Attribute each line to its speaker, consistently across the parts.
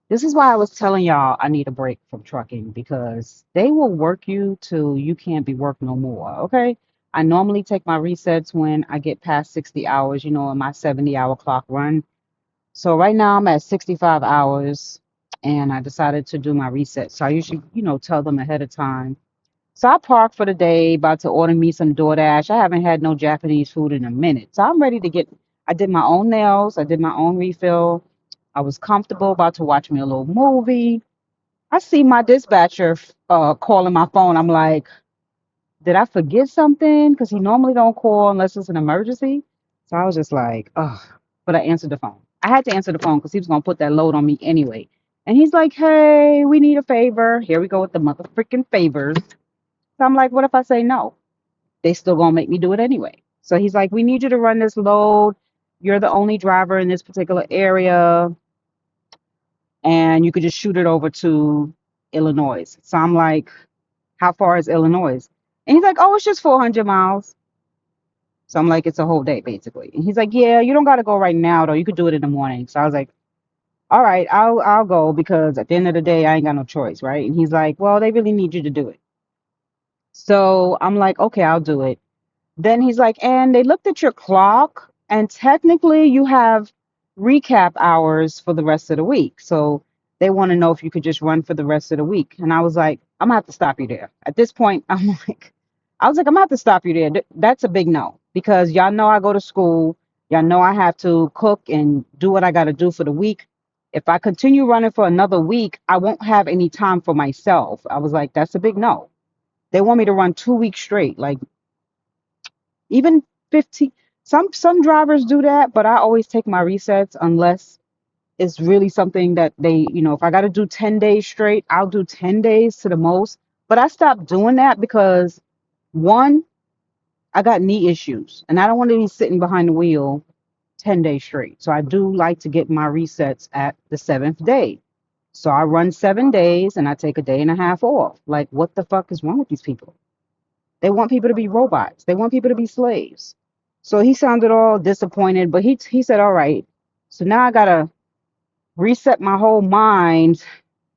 Speaker 1: This is why I was telling y'all I need a break from trucking because they will work you till you can't be worked no more. Okay. I normally take my resets when I get past 60 hours, in my 70-hour clock run. So right now I'm at 65 hours and I decided to do my reset. So I usually, tell them ahead of time. So I parked for the day, about to order me some DoorDash. I haven't had no Japanese food in a minute. So I'm ready to I did my own nails, I did my own refill. I was comfortable, about to watch me a little movie. I see my dispatcher calling my phone. I'm like, did I forget something? Because he normally don't call unless it's an emergency. So I was just like, ugh. But I answered the phone. I had to answer the phone because he was gonna put that load on me anyway. And he's like, hey, we need a favor. Here we go with the mother freaking favors. So I'm like, what if I say no? They still gonna make me do it anyway. So he's like, we need you to run this load. You're the only driver in this particular area, and you could just shoot it over to Illinois. So I'm like, how far is Illinois? And he's like, oh, it's just 400 miles. So I'm like, it's a whole day basically. And he's like, yeah, you don't got to go right now though. You could do it in the morning. So I was like, all right, I'll go because at the end of the day, I ain't got no choice, right? And he's like, well, they really need you to do it. So I'm like, okay, I'll do it. Then he's like, and they looked at your clock, and technically you have recap hours for the rest of the week. So they want to know if you could just run for the rest of the week. And I was like, I'm gonna have to stop you there. At this point, I'm gonna have to stop you there. That's a big no because y'all know I go to school. Y'all know I have to cook and do what I got to do for the week. If I continue running for another week, I won't have any time for myself. I was like, that's a big no. They want me to run 2 weeks straight. Like even 15, some drivers do that, but I always take my resets unless it's really something that if I got to do 10 days straight, I'll do 10 days to the most. But I stopped doing that because one, I got knee issues and I don't want to be sitting behind the wheel 10 days straight. So I do like to get my resets at the seventh day. So I run 7 days and I take a day and a half off. Like, what the fuck is wrong with these people? They want people to be robots. They want people to be slaves. So he sounded all disappointed, but he said, "All right." So now I gotta reset my whole mind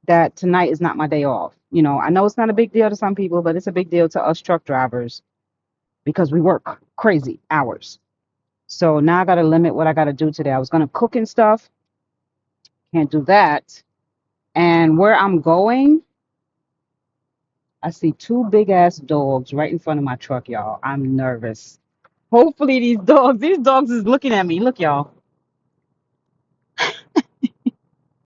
Speaker 1: that tonight is not my day off. I know it's not a big deal to some people, but it's a big deal to us truck drivers because we work crazy hours. So now I gotta limit what I gotta do today. I was gonna cook and stuff, can't do that. And where I'm going, I see two big ass dogs right in front of my truck, y'all. I'm nervous. Hopefully these dogs is looking at me. Look, y'all.